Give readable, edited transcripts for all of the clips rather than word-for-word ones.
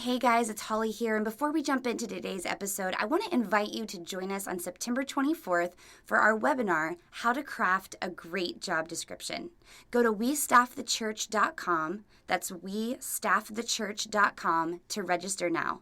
Hey guys, it's Holly here, and before we jump into today's episode, I want to invite you to join us on September 24th for our webinar, How to Craft a Great Job Description. Go to westaffthechurch.com, that's westaffthechurch.com to register now.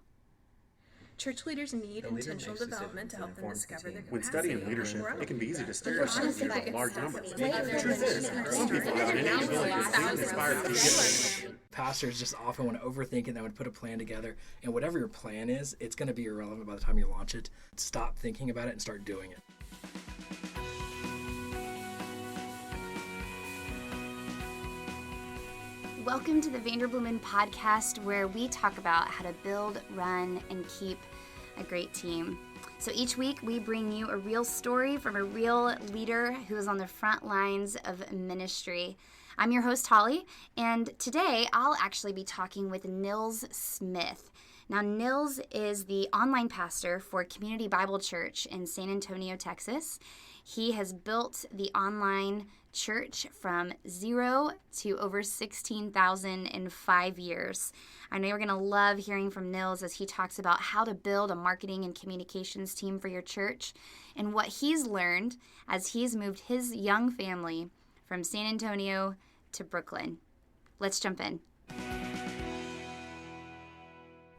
Church leaders need intentional development to help them discover their capacity. When studying leadership, it can be easy to stereotype people with large numbers. The truth is, some people have an innate ability to think, inspire, to get. Pastors just often want to overthink it and would put a plan together. And whatever your plan is, it's going to be irrelevant by the time you launch it. Stop thinking about it and start doing it. Welcome to the Vanderbloemen Podcast, where we talk about how to build, run, and keep a great team. So each week we bring you a real story from a real leader who is on the front lines of ministry. I'm your host, Holly, and today I'll actually be talking with Nils Smith. Now, Nils is the online pastor for Community Bible Church in San Antonio, Texas. He has built the online church from 0 to over 16,000 in 5 years. I know you're going to love hearing from Nils as he talks about how to build a marketing and communications team for your church and what he's learned as he's moved his young family from San Antonio to Brooklyn. Let's jump in.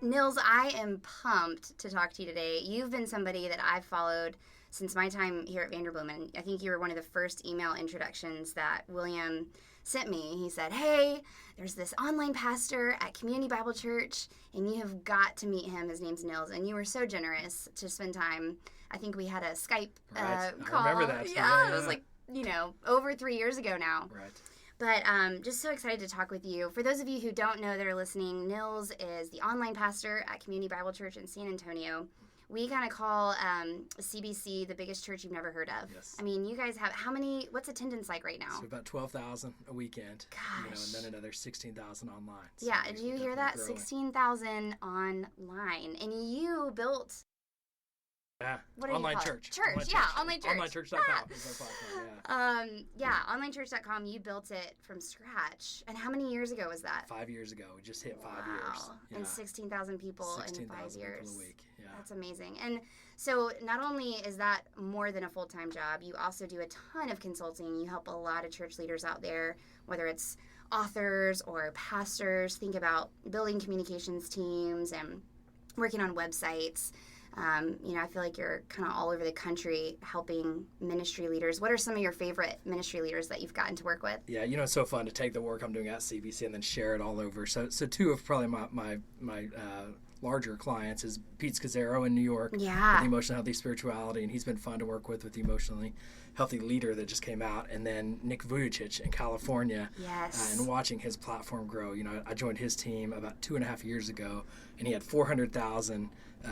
Nils, I am pumped to talk to you today. You've been somebody that I've followed since my time here at Vanderbloemen. I think you were one of the first email introductions that William sent me. He said, hey, there's this online pastor at Community Bible Church, and you have got to meet him. His name's Nils. And you were so generous to spend time. I think we had a Skype call. I remember that. Yeah, it was like, over 3 years ago now. Right. But just so excited to talk with you. For those of you who don't know that are listening, Nils is the online pastor at Community Bible Church in San Antonio. We kind of call CBC the biggest church you've never heard of. Yes. I mean, you guys have what's attendance like right now? So about 12,000 a weekend. Gosh. And then another 16,000 online. So Yeah, did you hear that? growing. 16,000 online. And you built... Yeah, What do you online call it? church. Church, yeah, online church. Onlinechurch.com is our platform, onlinechurch.com, you built it from scratch. And how many years ago was that? 5 years ago. We just hit 5 Wow. years. Yeah. And 16,000 people in 5 16,000 years. people a week. Yeah. That's amazing. And so not only is that more than a full-time job, you also do a ton of consulting. You help a lot of church leaders out there, whether it's authors or pastors, think about building communications teams and working on websites. I feel like you're kind of all over the country helping ministry leaders. What are some of your favorite ministry leaders that you've gotten to work with? Yeah, it's so fun to take the work I'm doing at CBC and then share it all over. So two of probably my larger clients is Pete Scazzaro in New York with Emotional Healthy Spirituality, and he's been fun to work with the Emotionally Healthy Leader that just came out, and then Nick Vujicic in California. Yes. And watching his platform grow. I joined his team about 2.5 years ago, and he had 400,000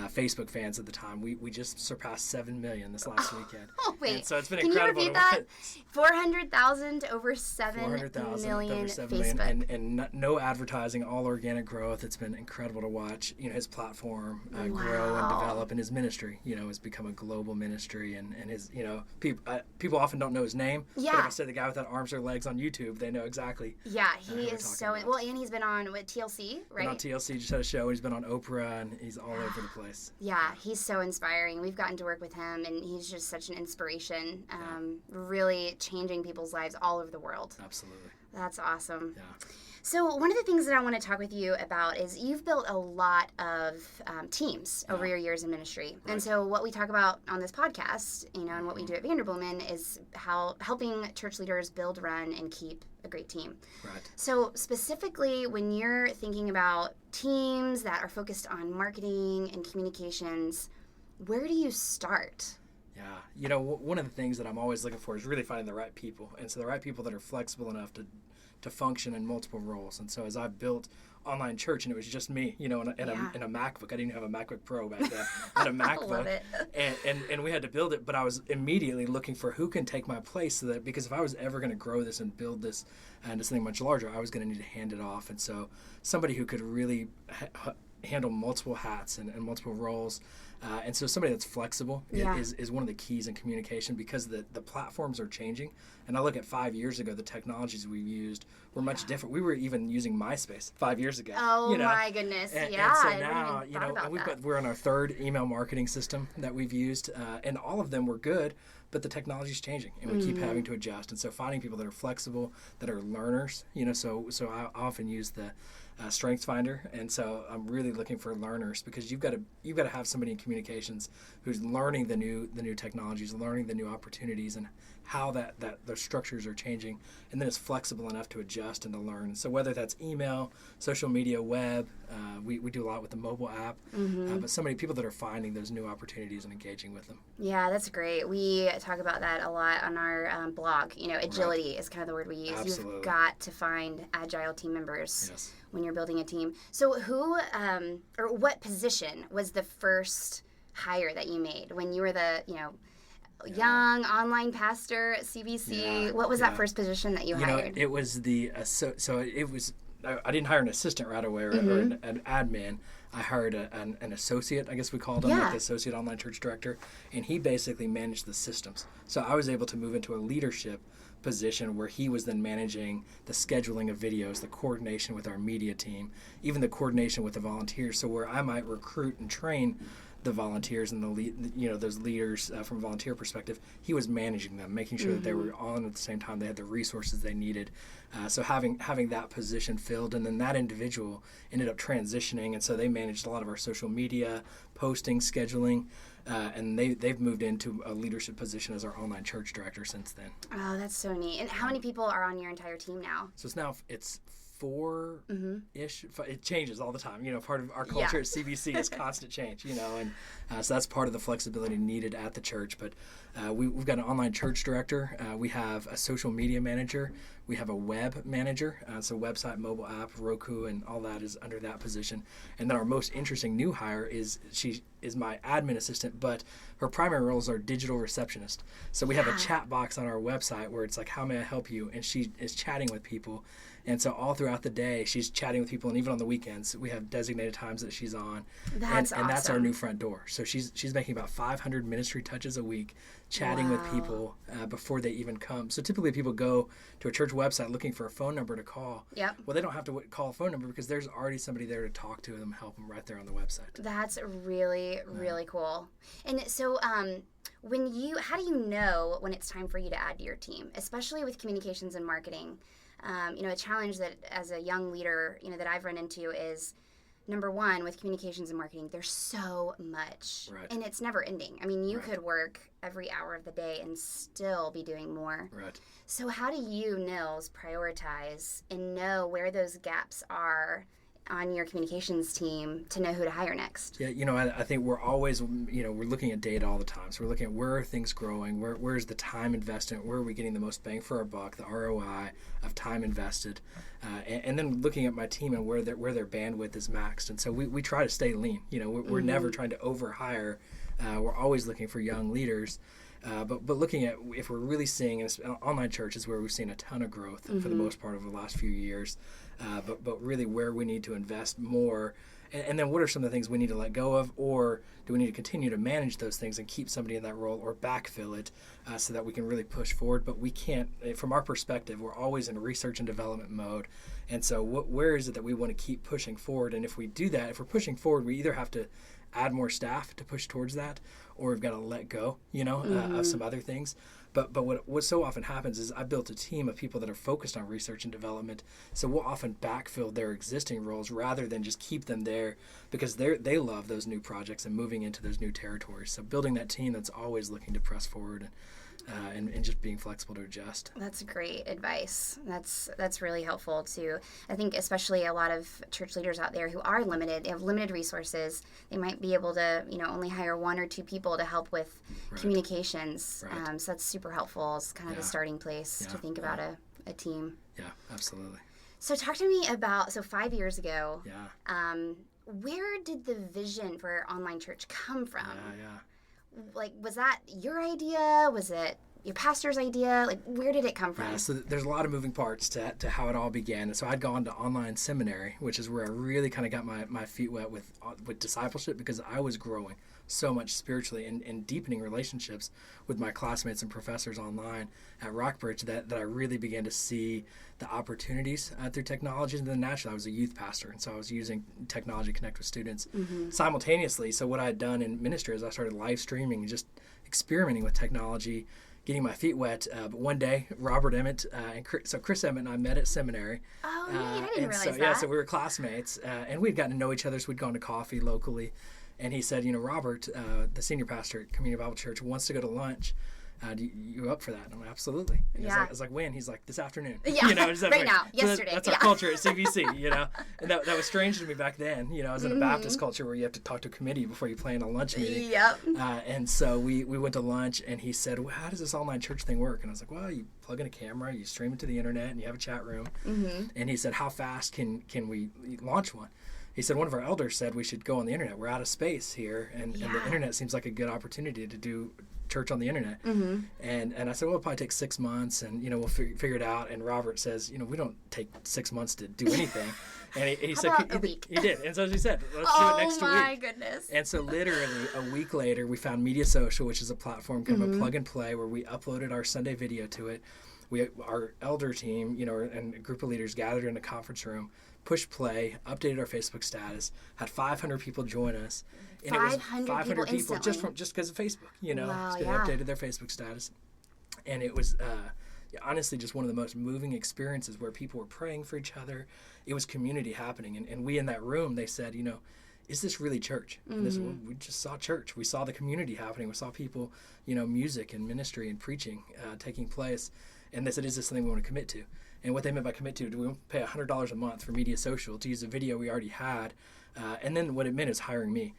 Facebook fans at the time. We just surpassed 7 million this last weekend. Oh, wait. And so it's been Can incredible. you repeat that? 400,000 to over 7 400,000 million over 7 Facebook. million, and no advertising, all organic growth. It's been incredible to watch. His platform grow and develop, and his ministry, has become a global ministry. And his, people often don't know his name. Yeah. But if I say the guy without arms or legs on YouTube, they know exactly. Yeah, he who we're is so talking about. well, and he's been on TLC, right? Been on TLC, just had a show. He's been on Oprah, and he's all over the place. Yeah, he's so inspiring. We've gotten to work with him, and he's just such an inspiration, really changing people's lives all over the world. Absolutely. That's awesome. Yeah. So one of the things that I want to talk with you about is you've built a lot of teams over your years in ministry. Right. And so what we talk about on this podcast, and what we do at Vanderbloemen is how helping church leaders build, run, and keep a great team. Right. So specifically when you're thinking about teams that are focused on marketing and communications, where do you start? Yeah. One of the things that I'm always looking for is really finding the right people. And so the right people that are flexible enough to function in multiple roles. And so as I built online church, and it was just me, in a MacBook. I didn't have a MacBook Pro back then. I had a MacBook. Love it. And we had to build it, but I was immediately looking for who can take my place, so that, because if I was ever going to grow this and build this into something much larger, I was going to need to hand it off. And so somebody who could really handle multiple hats and multiple roles. And so somebody that's flexible is one of the keys in communication, because the platforms are changing. And I look at 5 years ago, the technologies we used were much different. We were even using MySpace 5 years ago. Oh, my goodness. And so now, we're on our third email marketing system that we've used. And all of them were good, but the technology is changing, and we keep having to adjust. And so finding people that are flexible, that are learners, so I often use the Strengths Finder, and so I'm really looking for learners, because you've got to have somebody in communications who's learning the new technologies, learning the new opportunities, and how that those structures are changing, and then is flexible enough to adjust and to learn. So whether that's email, social media, web, we do a lot with the mobile app, but so many people that are finding those new opportunities and engaging with them. Yeah, that's great. We talk about that a lot on our blog. Agility is kind of the word we use. Absolutely. You've got to find agile team members. Yes. When you're building a team. So who or what position was the first hire that you made when you were the, young online pastor at CBC? Yeah. What was that first position that you hired? It was I didn't hire an assistant right away or an admin. I hired an associate, I guess we called him, like the associate online church director, and he basically managed the systems. So I was able to move into a leadership position where he was then managing the scheduling of videos, the coordination with our media team, even the coordination with the volunteers. So where I might recruit and train the volunteers and those leaders from a volunteer perspective, he was managing them, making sure that they were on at the same time, they had the resources they needed. So having that position filled, and then that individual ended up transitioning, and so they managed a lot of our social media, posting, scheduling, and they've moved into a leadership position as our online church director since then. Oh, that's so neat. And how many people are on your entire team now? So it's 4-ish. It changes all the time. Part of our culture at CBC is constant change, and so that's part of the flexibility needed at the church. But we've got an online church director. We have a social media manager. We have a web manager. So website, mobile app, Roku, and all that is under that position. And then our most interesting new hire is she is my admin assistant, but her primary roles are digital receptionist. So we have a chat box on our website where it's like, how may I help you? And she is chatting with people. And so all throughout the day, she's chatting with people, and even on the weekends, we have designated times that she's on. That's awesome. And that's our new front door. So she's making about 500 ministry touches a week, chatting with people before they even come. So typically people go to a church website looking for a phone number to call. Yep. Well, they don't have to call a phone number because there's already somebody there to talk to them, help them right there on the website. That's really, really cool. And so how do you know when it's time for you to add to your team, especially with communications and marketing? A challenge that as a young leader, that I've run into is, number one, with communications and marketing, there's so much, and it's never ending. I mean, you could work every hour of the day and still be doing more. Right. So how do you, Nils, prioritize and know where those gaps are on your communications team to know who to hire next? Yeah, I think we're always, we're looking at data all the time. So we're looking at where are things growing, where's the time investment, where are we getting the most bang for our buck, the ROI of time invested, and then looking at my team and where their bandwidth is maxed. And so we try to stay lean. We're never trying to overhire. We're always looking for young leaders. But looking at if we're really seeing, online church is where we've seen a ton of growth for the most part over the last few years, but really where we need to invest more, and then what are some of the things we need to let go of, or do we need to continue to manage those things and keep somebody in that role or backfill it so that we can really push forward. But we can't, from our perspective, we're always in research and development mode, and so where is it that we want to keep pushing forward? And if we do that, if we're pushing forward, we either have to add more staff to push towards that, or we've got to let go, of some other things. But what so often happens is I built a team of people that are focused on research and development, so we'll often backfill their existing roles rather than just keep them there because they love those new projects and moving into those new territories. So building that team that's always looking to press forward and just being flexible to adjust. That's great advice. That's really helpful too. I think especially a lot of church leaders out there who are limited, they have limited resources. They might be able to, only hire 1 or 2 people to help with communications. Right. So that's super helpful. It's kind of the starting place to think about a team. Yeah, absolutely. So talk to me about, 5 years ago, where did the vision for online church come from? Yeah. Like, was that your idea? Was it, your pastor's idea? Like, where did it come from? So there's a lot of moving parts to how it all began. And so I'd gone to online seminary, which is where I really kind of got my feet wet with discipleship, because I was growing so much spiritually and deepening relationships with my classmates and professors online at Rockbridge that I really began to see the opportunities through technology. And then naturally, I was a youth pastor, and so I was using technology to connect with students simultaneously. So what I had done in ministry is I started live streaming and just experimenting with technology, getting my feet wet. But one day, Robert Emmett and Chris Emmett and I met at seminary. Oh, neat. I didn't realize that. Yeah, so we were classmates, and we'd gotten to know each other, so we'd gone to coffee locally. And he said, Robert, the senior pastor at Community Bible Church, wants to go to lunch. You up for that? And I'm like, absolutely. And I was like, when? He's like, this afternoon. Yeah, right now, yesterday. That's our culture at CBC, And that was strange to me back then. I was in a Baptist culture where you have to talk to a committee before you plan a lunch meeting. Yep. And so we went to lunch, and he said, well, how does this online church thing work? And I was like, well, you plug in a camera, you stream it to the internet, and you have a chat room. And he said, how fast can we launch one? He said, one of our elders said we should go on the internet. We're out of space here, and the internet seems like a good opportunity to do church on the internet. And I said, well, it'll probably take 6 months, and we'll figure it out. And Robert says, we don't take 6 months to do anything. And he said, a week? He did. And so he said, let's do it next week. Oh my goodness. And so literally a week later, we found Media Social, which is a platform, kind of a plug and play, where we uploaded our Sunday video to it. Our elder team, and a group of leaders gathered in a conference room, pushed play, updated our Facebook status, had 500 people join us. And 500 people just because of Facebook, Wow, They updated their Facebook status. And it was honestly just one of the most moving experiences, where people were praying for each other. It was community happening. And we in that room, they said, is this really church? And we just saw church. We saw the community happening. We saw people, music and ministry and preaching taking place. And they said, is this something we want to commit to? And what they meant by commit to, do we pay $100 a month for Media Social to use a video we already had? And then what it meant is hiring me.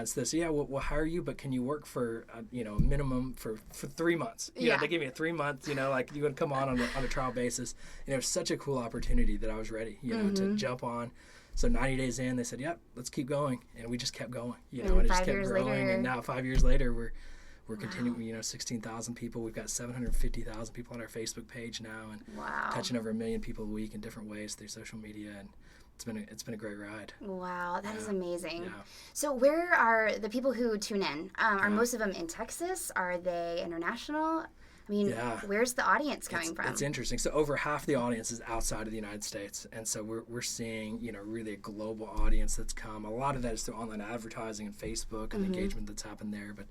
So they said, yeah, we'll hire you, but can you work for, a minimum for 3 months? They gave me a 3 month, like you would come on a trial basis. And it was such a cool opportunity that I was ready, to jump on. So 90 days in, they said, yep, let's keep going. And we just kept going, and it just kept growing. Later. And now 5 years later, we're continuing, 16,000 people. We've got 750,000 people on our Facebook page now, and touching over 1 million people a week in different ways through social media, and it's been a great ride. Wow, that is amazing. Yeah. So where are the people who tune in? Are most of them in Texas? Are they international? I mean, where's the audience coming from? It's interesting. So over half the audience is outside of the United States, and so we're seeing really a global audience that's come. A lot of that is through online advertising and Facebook and the engagement that's happened there, but.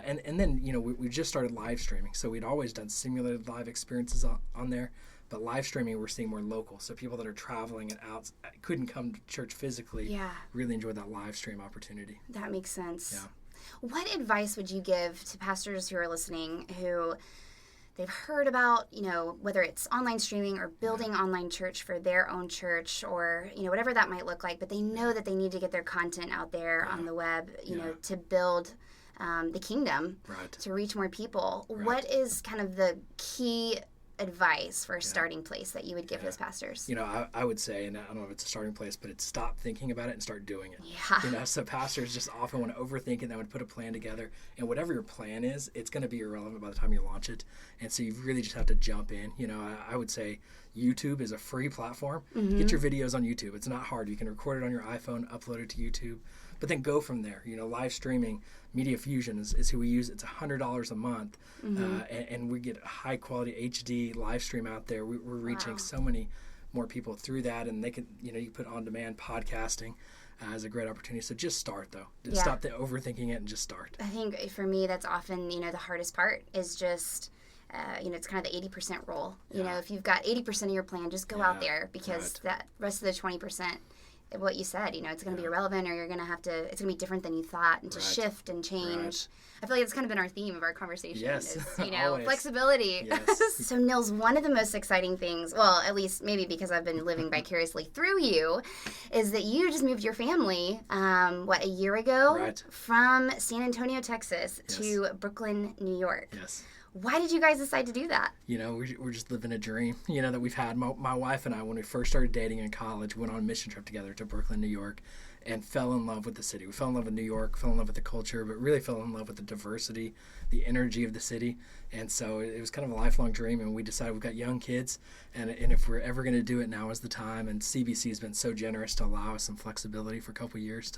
And then, we just started live streaming. So we'd always done simulated live experiences on there. But live streaming, we're seeing more local. So people that are traveling and out, couldn't come to church physically, really enjoyed that live stream opportunity. That makes sense. Yeah. What advice would you give to pastors who are listening who they've heard about, whether it's online streaming or building online church for their own church, or, whatever that might look like, but they know that they need to get their content out there on the web, to build the kingdom, to reach more people. What is kind of the key advice for a starting place that you would give those pastors? I would say, and I don't know if it's a starting place, but it's stop thinking about it and start doing it. So pastors just often want to overthink it. They would put a plan together, and whatever your plan is, it's going to be irrelevant by the time you launch it. And so you really just have to jump in. I would say YouTube is a free platform. Get your videos on YouTube. It's not hard. You can record it on your iPhone, upload it to YouTube, but then go from there. Live streaming, Media Fusion is who we use. It's $100 a month, and we get a high quality HD live stream out there. We're reaching so many more people through that, and they can, you put on demand podcasting as a great opportunity. So just start though. Stop the overthinking it and just start. I think for me, that's often, the hardest part is just, it's kind of the 80% rule. If you've got 80% of your plan, just go out there, because that rest of the 20%, what you said, it's going to be irrelevant, or you're going to have to, it's going to be different than you thought, and to shift and change. I feel like it's kind of been our theme of our conversation is, flexibility. Yes. So Nils, one of the most exciting things, well, at least maybe because I've been living vicariously through you, is that you just moved your family, a year ago from San Antonio, Texas to Brooklyn, New York. Yes. Why did you guys decide to do that? We're just living a dream, that we've had. My wife and I, when we first started dating in college, went on a mission trip together to Brooklyn, New York. and fell in love with the city. We fell in love with New York, fell in love with the culture, but really fell in love with the diversity, the energy of the city. And so it was kind of a lifelong dream, and we decided we've got young kids, and if we're ever going to do it, now is the time. And CBC has been so generous to allow us some flexibility for a couple of years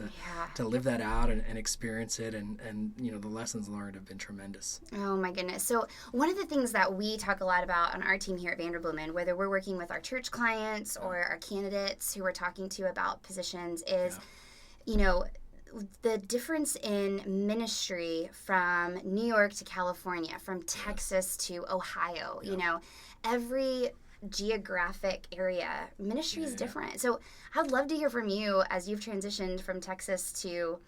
to live that out and experience it, and the lessons learned have been tremendous. Oh my goodness. So one of the things that we talk a lot about on our team here at Vanderbloemen, whether we're working with our church clients or our candidates who we're talking to about positions, is the difference in ministry from New York to California, from Texas to Ohio. Every geographic area, ministry is different. So I'd love to hear from you as you've transitioned from Texas to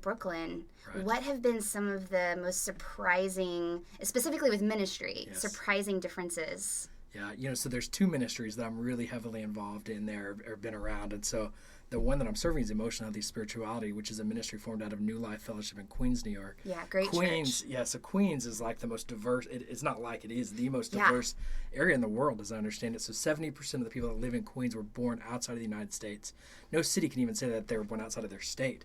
Brooklyn. Right. What have been some of the most surprising, specifically with ministry, surprising differences? Yeah, so there's two ministries that I'm really heavily involved in there, or been around. And so the one that I'm serving is Emotional Healthy Spirituality, which is a ministry formed out of New Life Fellowship in Queens, New York. Yeah, great Queens, church. Yeah, so Queens is like the most diverse, it's not like, it is the most diverse area in the world, as I understand it. So 70% of the people that live in Queens were born outside of the United States. No city can even say that they were born outside of their state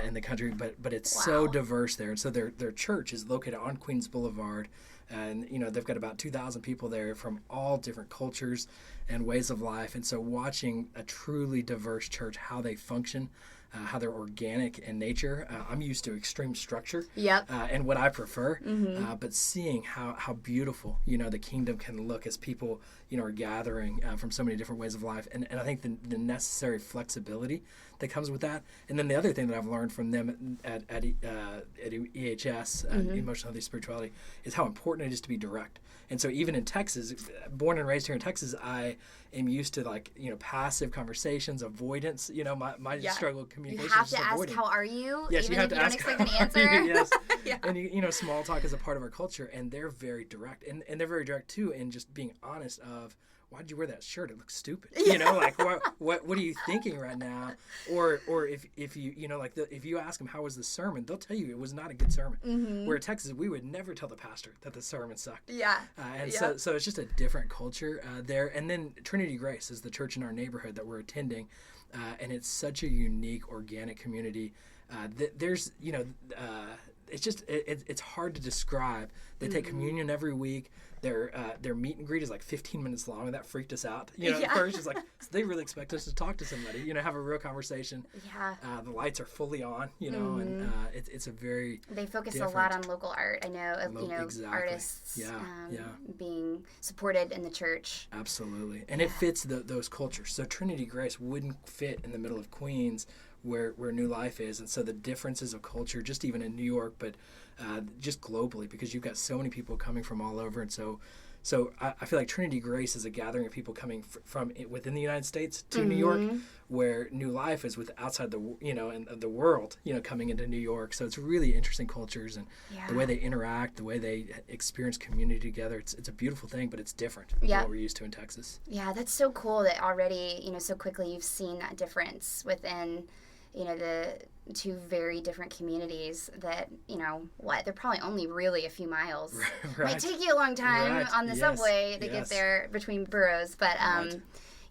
in the country, but it's so diverse there. And so their church is located on Queens Boulevard. And, they've got about 2,000 people there from all different cultures and ways of life. And so watching a truly diverse church, how they function, how they're organic in nature. I'm used to extreme structure and what I prefer, but seeing how beautiful, the kingdom can look as people, are gathering from so many different ways of life. And I think the necessary flexibility that comes with that. And then the other thing that I've learned from them at EHS, Emotional Healthy Spirituality, is how important it is to be direct. And so even in Texas, born and raised here in Texas, I am used to passive conversations, avoidance. My struggle with communication is You have to ask, avoiding. how are you? Yes, even you have if to you ask. don't expect an answer. Yes. And small talk is a part of our culture, and they're very direct, and they're very direct too in just being honest of, why'd you wear that shirt? It looks stupid. What are you thinking right now? Or if you if you ask them how was the sermon, they'll tell you it was not a good sermon. Where in Texas, we would never tell the pastor that the sermon sucked. So it's just a different culture there. And then Trinity Grace is the church in our neighborhood that we're attending, and it's such a unique, organic community. There's it's hard to describe. They take communion every week. Their meet and greet is like 15 minutes long, and that freaked us out. At first, it's like, so they really expect us to talk to somebody, have a real conversation. The lights are fully on, and it's a very They focus a lot on local art. I know, artists being supported in the church. Absolutely, and it fits those cultures. So Trinity Grace wouldn't fit in the middle of Queens, where New Life is. And so the differences of culture, just even in New York, but just globally, because you've got so many people coming from all over. And so I feel like Trinity Grace is a gathering of people coming from within the United States to New York, where New Life is with outside the the world, coming into New York. So it's really interesting cultures, and the way they interact, the way they experience community together. It's a beautiful thing, but it's different than what we're used to in Texas. Yeah, that's so cool that already so quickly you've seen that difference within the two very different communities that, they're probably only really a few miles. Might take you a long time on the subway to get there between boroughs, but,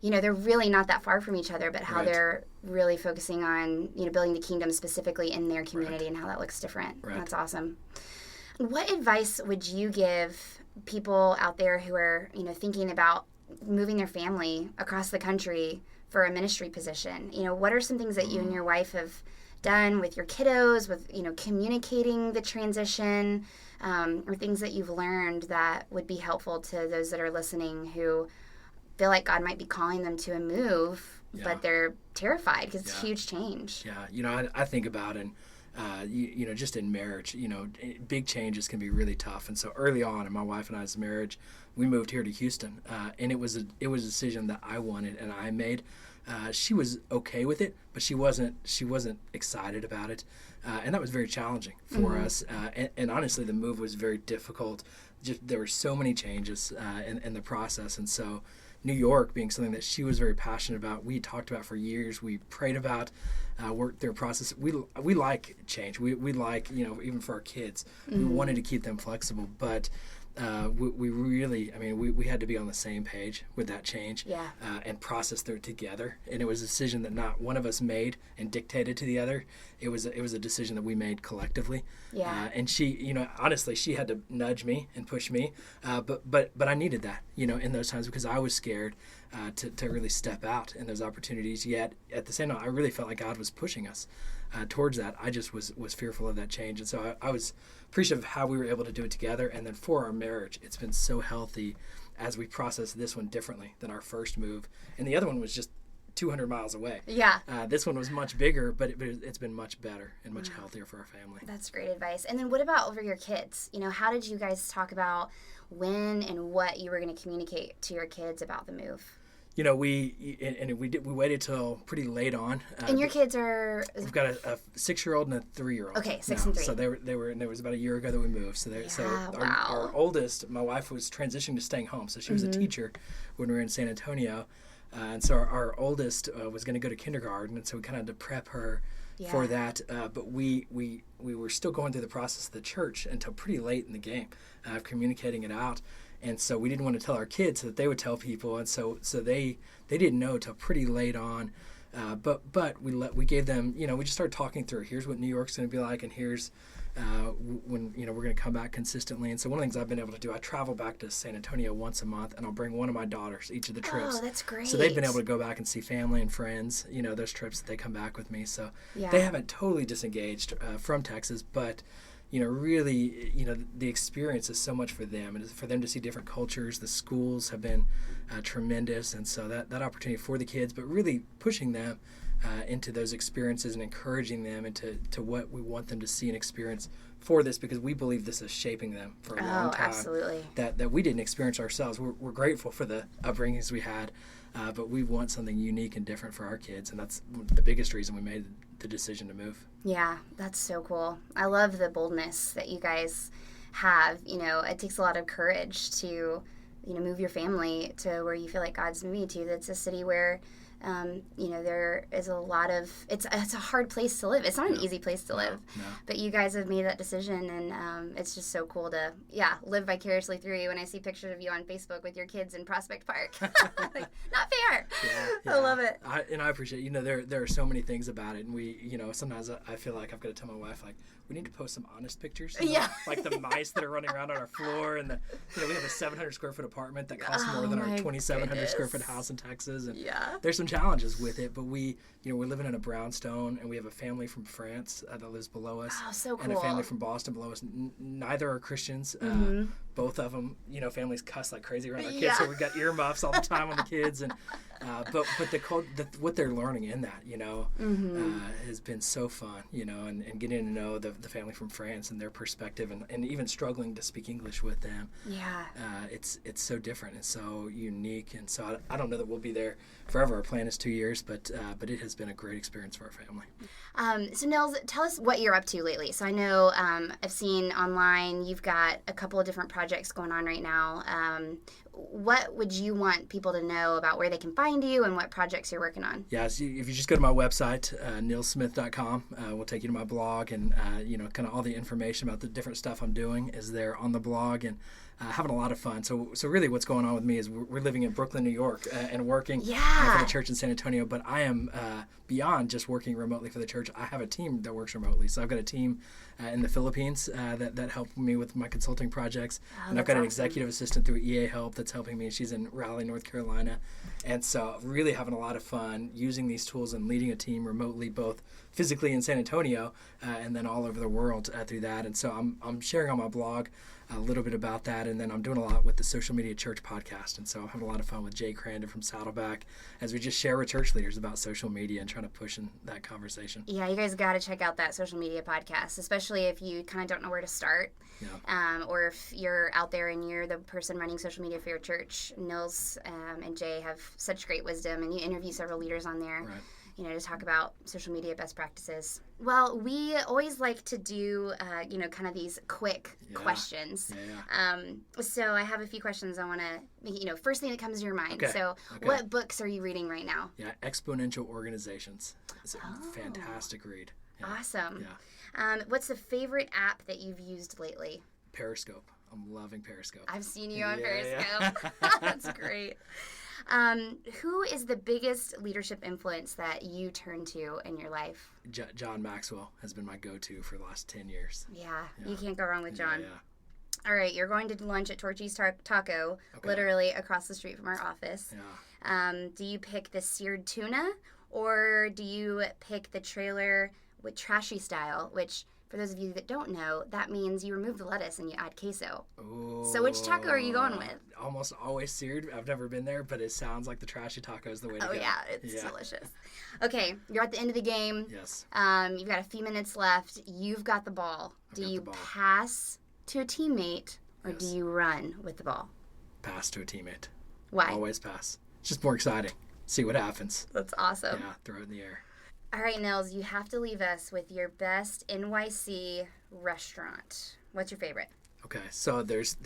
they're really not that far from each other, but how they're really focusing on, building the kingdom specifically in their community and how that looks different. That's awesome. What advice would you give people out there who are, thinking about moving their family across the country for a ministry position? What are some things that you and your wife have done with your kiddos, with, communicating the transition, or things that you've learned that would be helpful to those that are listening who feel like God might be calling them to a move, but they're terrified because it's a huge change. I think about it, just in marriage, big changes can be really tough. And so early on in my wife and I's marriage, we moved here to Houston, and it was a decision that I wanted and I made. She was okay with it, but she wasn't excited about it, and that was very challenging for us. And honestly, the move was very difficult. Just there were so many changes in the process, and so New York being something that she was very passionate about, we talked about for years. We prayed about, worked through a process. We like change. We like, even for our kids, we wanted to keep them flexible, but we really, we had to be on the same page with that change and process through it together. And it was a decision that not one of us made and dictated to the other. It was a decision that we made collectively. Yeah. And she, honestly, she had to nudge me and push me. But I needed that, in those times because I was scared to really step out in those opportunities. Yet at the same time, I really felt like God was pushing us towards that. I just was fearful of that change. And so I was appreciative of how we were able to do it together. And then for our marriage, it's been so healthy as we process this one differently than our first move. And the other one was just 200 miles away. Yeah. This one was much bigger, but it's been much better and much healthier for our family. That's great advice. And then what about over your kids? How did you guys talk about when and what you were going to communicate to your kids about the move? We waited till pretty late on. And your kids are? We've got a 6-year-old and a 3-year-old. Okay, 6 and 3. So they were, and it was about a year ago that we moved. So our oldest, my wife was transitioning to staying home. So she was a teacher when we were in San Antonio, and so our oldest was going to go to kindergarten, and so we kind of had to prep her for that. But we were still going through the process of the church until pretty late in the game, communicating it out. And so we didn't want to tell our kids so that they would tell people, and so they didn't know till pretty late on. But we gave them, we just started talking through. Here's what New York's going to be like, and here's when we're going to come back consistently. And so one of the things I've been able to do, I travel back to San Antonio once a month, and I'll bring one of my daughters each of the trips. Oh, that's great. So they've been able to go back and see family and friends. Those trips that they come back with me. So they haven't totally disengaged from Texas, but. Really, the experience is so much for them, and for them to see different cultures. The schools have been tremendous, and so that opportunity for the kids, but really pushing them into those experiences and encouraging them into what we want them to see and experience for this, because we believe this is shaping them for a long time. Absolutely. That we didn't experience ourselves. We're grateful for the upbringings we had, but we want something unique and different for our kids, and that's the biggest reason we made the decision to move. Yeah, that's so cool. I love the boldness that you guys have. It takes a lot of courage to, move your family to where you feel like God's moving you to. That's a city where, there is a lot of, it's a hard place to live. It's not an easy place to live, but you guys have made that decision, and it's just so cool to, live vicariously through you. When I see pictures of you on Facebook with your kids in Prospect Park, like, not fair. I love it. I appreciate there are so many things about it, and we, sometimes I feel like I've got to tell my wife, like, we need to post some honest pictures. Like the mice that are running around on our floor, and we have a 700 square foot apartment that costs more than our 2,700 square foot house in Texas, and there's some challenges with it, but we're living in a brownstone, and we have a family from France that lives below us, so cool. And a family from Boston below us. Neither are Christians. Both of them, families cuss like crazy around their kids, so we've got earmuffs all the time on the kids, and but what they're learning in that, has been so fun, and getting to know the family from France and their perspective, and even struggling to speak English with them. It's so different and so unique, and so I don't know that we'll be there forever. Our plan is 2 years, but it has been a great experience for our family. So Nils, tell us what you're up to lately. So I know I've seen online you've got a couple of different projects going on right now. What would you want people to know about where they can find you and what projects you're working on? Yeah, so if you just go to my website, nilssmith.com, we'll take you to my blog, and kind of all the information about the different stuff I'm doing is there on the blog, and having a lot of fun. So really what's going on with me is we're living in Brooklyn, New York, and working for the church in San Antonio, but I am beyond just working remotely for the church. I have a team that works remotely. So I've got a team in the Philippines that help me with my consulting projects, and I've got an executive assistant through EA Help that's helping me. She's in Raleigh, North Carolina, and so really having a lot of fun using these tools and leading a team remotely, both physically in San Antonio and then all over the world through that. And so I'm sharing on my blog a little bit about that, and then I'm doing a lot with the Social Media Church podcast, and so I'm having a lot of fun with Jay Crandon from Saddleback as we just share with church leaders about social media and trying to push in that conversation. Yeah, you guys got to check out that Social Media podcast, especially if you kind of don't know where to start, or if you're out there and you're the person running social media for your church. Nils and Jay have such great wisdom, and you interview several leaders on there. Right. To talk about social media best practices. Well, we always like to do, kind of these quick questions. So I have a few questions I want to, first thing that comes to your mind. Okay. So what books are you reading right now? Yeah, Exponential Organizations. It's a fantastic read. Yeah. Awesome. Yeah. What's the favorite app that you've used lately? Periscope. I'm loving Periscope. I've seen you on Periscope. That's great. Who is the biggest leadership influence that you turn to in your life? John Maxwell has been my go-to for the last 10 years. Yeah. You can't go wrong with John. Yeah. All right, you're going to lunch at Torchy's Taco, literally across the street from our office. Yeah. Do you pick the seared tuna, or do you pick the trailer with trashy style, which, for those of you that don't know, that means you remove the lettuce and you add queso. Ooh, so which taco are you going with? Almost always seared. I've never been there, but it sounds like the trashy taco is the way to go. Oh, yeah, it's delicious. Okay, you're at the end of the game. Yes. You've got a few minutes left. You've got the ball. Do you pass to a teammate, or do you run with the ball? Pass to a teammate. Why? Always pass. It's just more exciting. See what happens. That's awesome. Yeah, throw it in the air. All right, Nils, you have to leave us with your best NYC restaurant. What's your favorite? Okay, so there's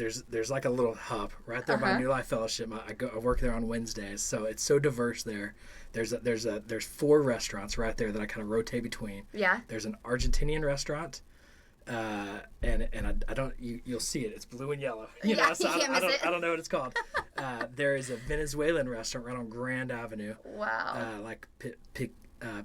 like a little hub right there by New Life Fellowship. I work there on Wednesdays, so it's so diverse there. There's 4 restaurants right there that I kind of rotate between. Yeah. There's an Argentinian restaurant. And I don't you'll see it. It's blue and yellow. You know, so I don't know what it's called. There is a Venezuelan restaurant right on Grand Avenue. Wow. Like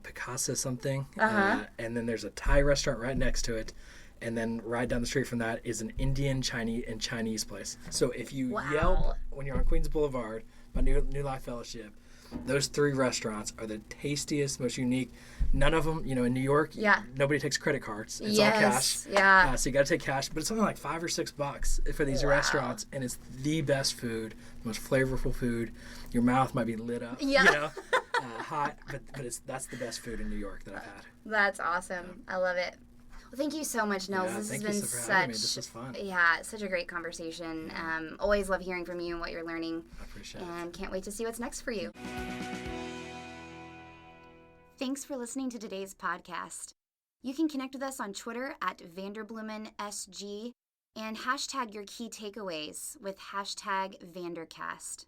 Picasso something. And then there's a Thai restaurant right next to it. And then right down the street from that is an Indian, Chinese place. So if you Yelp when you're on Queens Boulevard by New Life Fellowship, those 3 restaurants are the tastiest, most unique. None of them, in New York, nobody takes credit cards. It's all cash. Yeah. So you got to take cash, but it's only like $5 or $6 for these restaurants, and it's the best food, the most flavorful food. Your mouth might be lit up, hot, but that's the best food in New York that I've had. That's awesome. I love it. Well, thank you so much, Nils. This has been This was fun. Yeah, such a great conversation. Always love hearing from you and what you're learning. I appreciate it. And can't wait to see what's next for you. Thanks for listening to today's podcast. You can connect with us on Twitter at Vanderbloemen SG and hashtag your key takeaways with hashtag Vandercast.